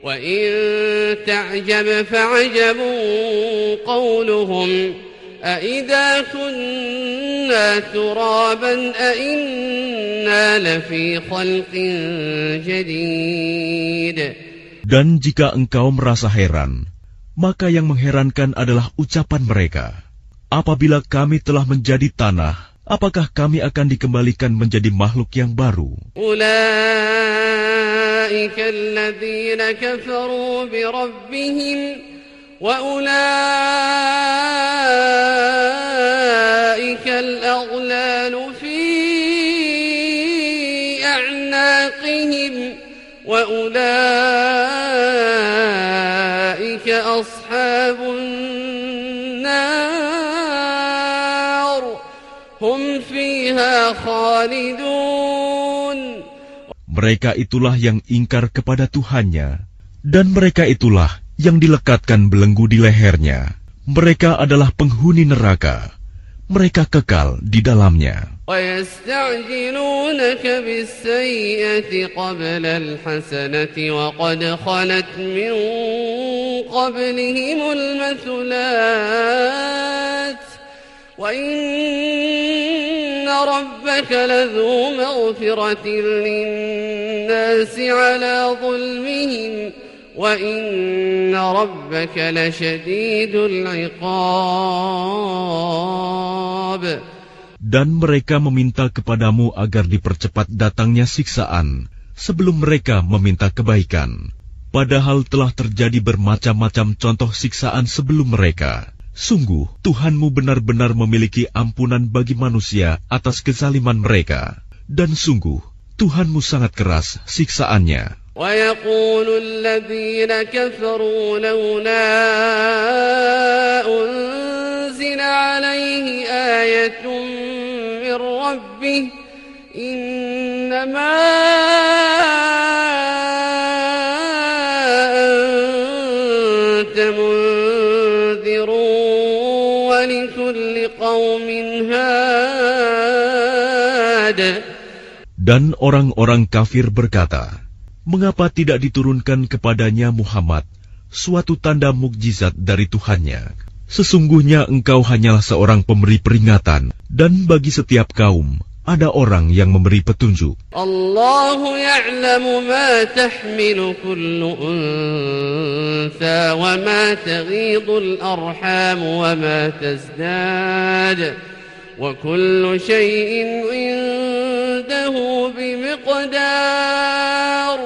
وَإِن تَعْجَبْ فَعَجَبٌ قَوْلُهُمْ أَإِذَا كُنَّا تُرَابًا أَإِنَّا لَفِي خَلْقٍ جَدِيدٍ. Dan jika engkau merasa heran, maka yang mengherankan adalah ucapan mereka. Apabila kami telah menjadi tanah, apakah kami akan dikembalikan menjadi makhluk yang baru? Ulaika alladzina kafaru bi rabbihim wa ulaika al-aghlalu fi a'naqihim wa ulaika ashabun nar hum fiha khalidun. Mereka itulah yang ingkar kepada Tuhannya, dan mereka itulah yang dilekatkan belenggu di lehernya. Mereka adalah penghuni neraka. Mereka kekal di dalamnya. وَيَسْتَعْجِلُونَكَ بِالسَّيِّئَةِ قَبْلَ الْحَسَنَةِ وَقَدْ خَلَتْ مِنْ قَبْلِهِمُ الْمَثُلَاتُ وَإِنَّ رَبَّكَ لَذُو مَغْفِرَةٍ لِلنَّاسِ عَلَى ظُلْمِهِمْ وَإِنَّ رَبَّكَ لَشَدِيدُ الْعِقَابِ. Dan mereka meminta kepadamu agar dipercepat datangnya siksaan sebelum mereka meminta kebaikan. Padahal telah terjadi bermacam-macam contoh siksaan sebelum mereka. Sungguh, Tuhanmu benar-benar memiliki ampunan bagi manusia atas kezaliman mereka. Dan sungguh, Tuhanmu sangat keras siksaannya. وَيَقُولُ الَّذِينَ كَفَرُوا لَوْلَا أُنزِلَ عَلَيْهِ آيَةٌ مِّن رَّبِّهِ إِنَّمَا أَنتَ مُنذِرٌ وَلِكُلِّ قَوْمٍ هَادٍ. Dan orang-orang kafir berkata, mengapa tidak diturunkan kepadanya Muhammad suatu tanda mukjizat dari Tuhannya? Sesungguhnya engkau hanyalah seorang pemberi peringatan, dan bagi setiap kaum ada orang yang memberi petunjuk. Allahu ya'lamu ma tahmilu kullu untha wa ma taghidul arham wa ma tazdad wa kullu shay'in indahu bimiqdar.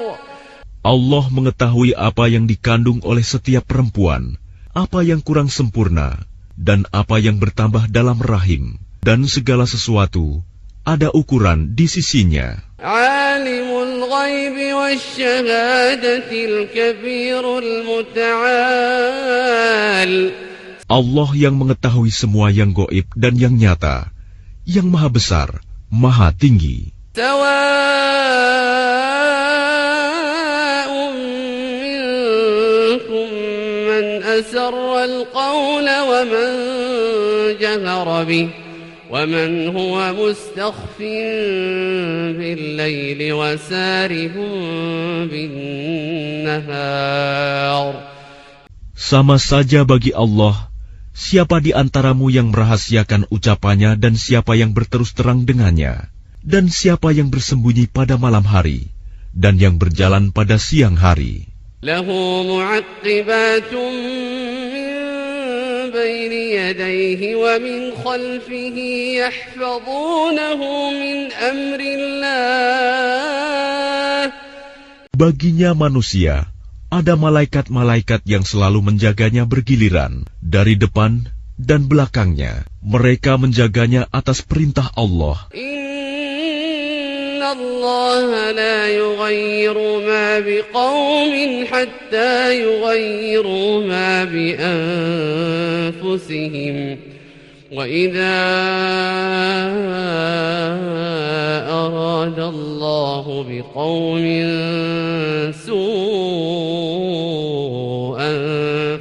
Allah mengetahui apa yang dikandung oleh setiap perempuan, apa yang kurang sempurna, dan apa yang bertambah dalam rahim, dan segala sesuatu ada ukuran di sisinya. Alimul ghaibi wasyahadatil kabirul muta'al. Allah yang mengetahui semua yang gaib dan yang nyata, yang maha besar, maha tinggi. Sawa'un minkum man asarra al-qawla wa man jahara bih wa man huwa mustakhfin bil-laili wa sarihun bin-nahar. Sama saja bagi Allah, siapa di antaramu yang merahasiakan ucapannya dan siapa yang berterus terang dengannya, dan siapa yang bersembunyi pada malam hari, dan yang berjalan pada siang hari. Lahu mu'aqqibatun min bayni yadayhi wa min khalfihi yahfazunahu min amrillah. Baginya manusia, ada malaikat-malaikat yang selalu menjaganya bergiliran dari depan dan belakangnya. Mereka menjaganya atas perintah Allah. Inna Allah la yughayyiru ma biqaumin hatta yughayyiru ma bi anfusihim. وَإِذَا أَرَادَ اللَّهُ بِقَوْمٍ سُوءًا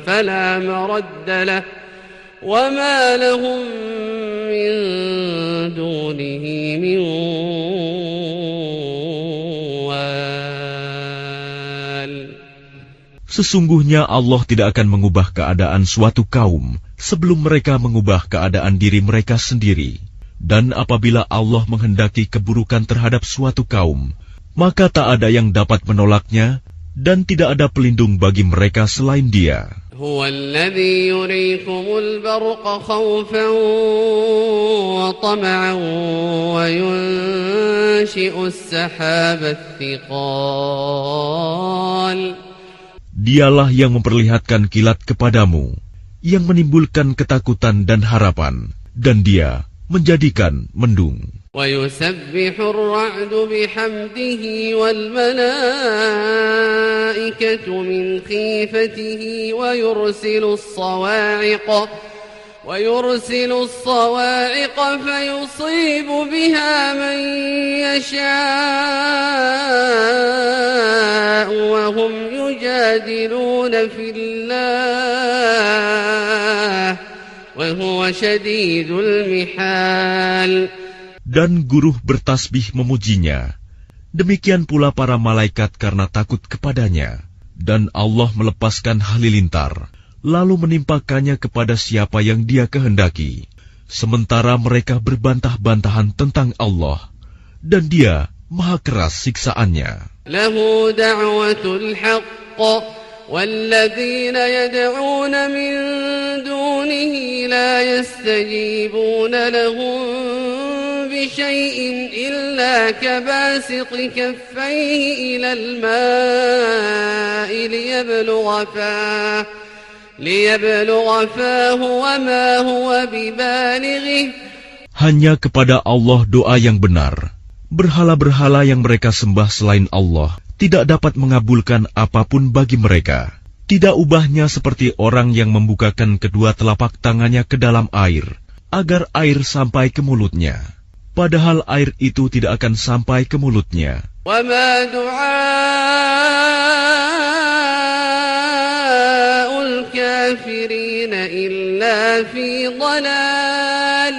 فَلَا مَرَدَّ لَهُ وَمَا لَهُم مِّن دُونِهِ مِن وَالٍ. Sesungguhnya Allah tidak akan mengubah keadaan suatu kaum sebelum mereka mengubah keadaan diri mereka sendiri. Dan apabila Allah menghendaki keburukan terhadap suatu kaum, maka tak ada yang dapat menolaknya dan tidak ada pelindung bagi mereka selain Dia. هو الذي يريكم البرق خوفا وطمعا وينشئ السحاب الثقال. Dialah yang memperlihatkan kilat kepadamu, yang menimbulkan ketakutan dan harapan, dan Dia menjadikan mendung. ويسبح الرعد بحمده والملائكة من خيفته ويرسل الصواعق فيصيب بها من يشاء وهم يجادلون في الله وهو شديد المحال. Dan guruh bertasbih memujinya. Demikian pula para malaikat karena takut kepadanya. Dan Allah melepaskan halilintar, lalu menimpakannya kepada siapa yang Dia kehendaki. Sementara mereka berbantah-bantahan tentang Allah, dan Dia maha keras siksaannya. Lahu da'watul haqq, والذين يدعون من دونه لا يستجيبون لهم بشيء إلا كباسط كفيه إلى الماء ليبلغ فاه وما هو ببالغه. Hanya kepada Allah doa yang benar. Berhala-berhala yang mereka sembah selain Allah tidak dapat mengabulkan apapun bagi mereka. Tidak ubahnya seperti orang yang membukakan kedua telapak tangannya ke dalam air, agar air sampai ke mulutnya. Padahal air itu tidak akan sampai ke mulutnya. وَمَا دُعَاءُ الْكَافِرِينَ إِلَّا فِي ضَلَالٍ.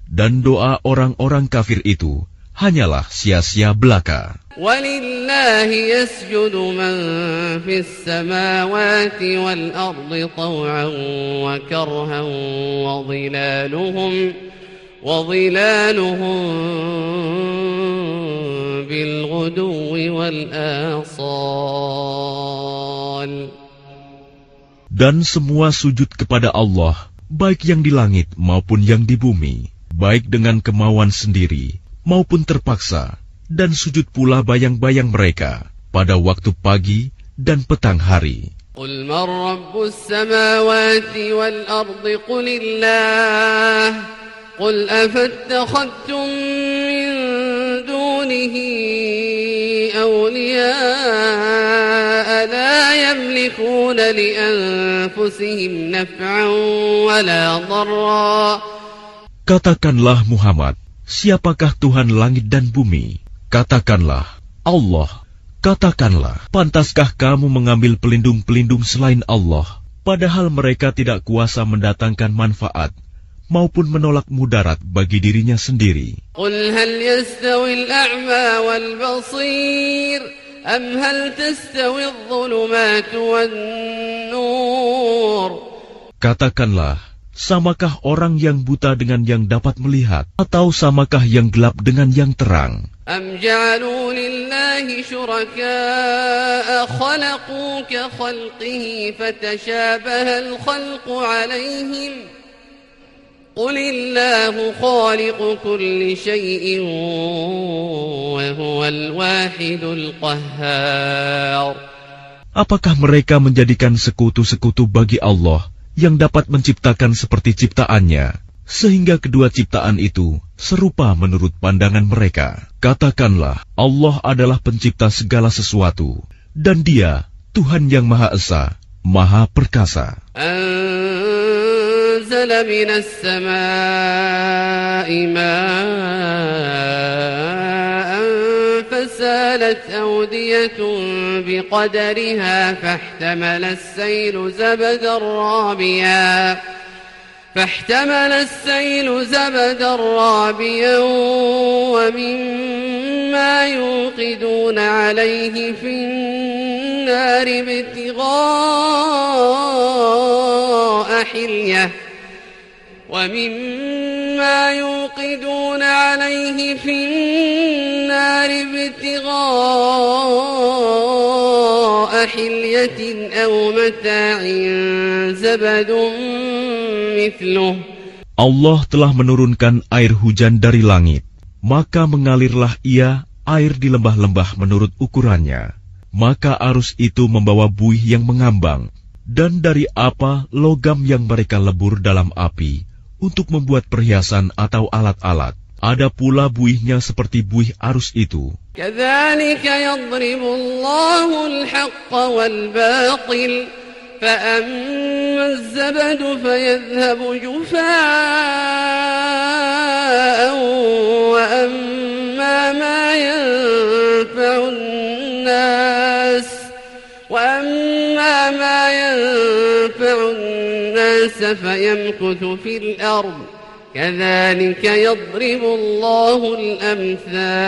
Dan doa orang-orang kafir itu hanyalah sia-sia belaka. وَلِلَّهِ يَسْجُدُ مَنْ فِي السَّمَاوَاتِ وَالْأَرْضِ طَوْعًا وَكَرْهًا وَظِلَالُهُمْ بِالْغُدُوِّ وَالْآصَالِ. Dan semua sujud kepada Allah, baik yang di langit maupun yang di bumi, baik dengan kemauan sendiri maupun terpaksa, dan sujud pula bayang-bayang mereka pada waktu pagi dan petang hari. قُلْ مَنْ رَبُّ السَّمَاوَاتِ وَالْأَرْضِ قُلِ اللَّهُ قُلْ أَفَاتَّخَذْتُمْ مِنْ دُونِهِ أَوْلِيَاءَ لَا يَمْلِكُونَ لِأَنفُسِهِمْ نَفْعًا وَلَا ضَرًّا. Katakanlah Muhammad, siapakah Tuhan langit dan bumi? Katakanlah, Allah. Katakanlah, pantaskah kamu mengambil pelindung-pelindung selain Allah, padahal mereka tidak kuasa mendatangkan manfaat maupun menolak mudarat bagi dirinya sendiri. قُلْ هَلْ يَسْتَوِي الْأَعْمَى وَالْبَصِيرُ أَمْ هَلْ تَسْتَوِي الظُّلُمَاتُ وَالنُّورُ. Katakanlah, samakah orang yang buta dengan yang dapat melihat, atau samakah yang gelap dengan yang terang? أَمْ جَعَلُوا لِلَّهِ شُرَكَاءَ خَلَقُوا كَخَلْقِهِ فَتَشَابَهَ الْخَلْقُ عَلَيْهِمْ قُلِ اللَّهُ خَالِقُ كُلِّ شَيْءٍ وَهُوَ الْوَاحِدُ الْقَهَّارُ. Apakah mereka menjadikan sekutu-sekutu bagi Allah yang dapat menciptakan seperti ciptaannya, sehingga kedua ciptaan itu serupa menurut pandangan mereka? Katakanlah, Allah adalah pencipta segala sesuatu, dan Dia Tuhan yang Maha Esa, Maha Perkasa. أنزل من السماء ماء فسالت أودية بقدرها فاحتمل السيل زبدا رابيا ومما يوقدون عليه في النار النار ابتغاء حلية ومما يوقدون عليه في النار ابتغاء حلية أو متاع زبد مثله. Allah telah menurunkan air hujan dari langit, maka mengalirlah ia air di lembah-lembah menurut ukurannya. Maka arus itu membawa buih yang mengambang, dan dari apa logam yang mereka lebur dalam api untuk membuat perhiasan atau alat-alat. Ada pula buihnya seperti buih arus itu. كذلك يضرب الله الحق والباطل فأما الزبد فيذهب جفاء وأما ما ينفع الناس فيمكث في الأرض كذلك يضرب الله الأمثال.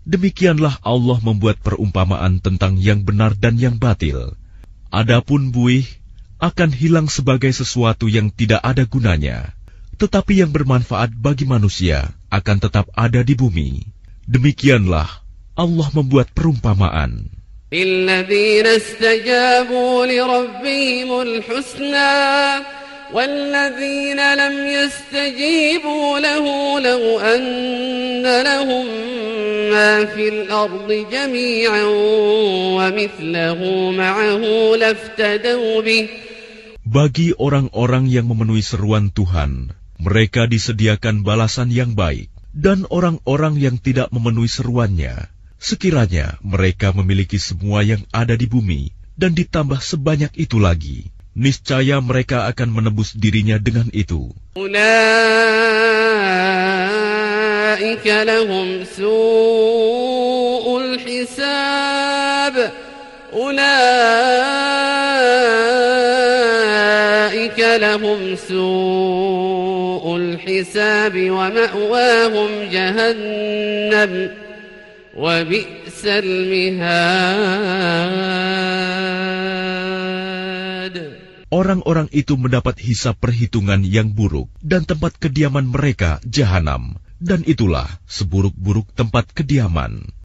Demikianlah Allah membuat perumpamaan tentang yang benar dan yang batil. Adapun buih akan hilang sebagai sesuatu yang tidak ada gunanya, tetapi yang bermanfaat bagi manusia akan tetap ada di bumi. Demikianlah Allah membuat perumpamaan. للذين استجابوا لربهم الحسنى والذين لم يستجيبوا له لو أن لهم ما في الأرض جميعا ومثله معه لافتدوا به. Bagi orang-orang yang memenuhi seruan Tuhan, mereka disediakan balasan yang baik, dan orang-orang yang tidak memenuhi seruannya, sekiranya mereka memiliki semua yang ada di bumi dan ditambah sebanyak itu lagi, niscaya mereka akan menebus dirinya dengan itu. أولئك لهم سوء الحساب ومأواهم جهنم وبئس المهاد. Orang-orang itu mendapat hisab perhitungan yang buruk, dan tempat kediaman mereka jahanam, dan itulah seburuk-buruk tempat kediaman.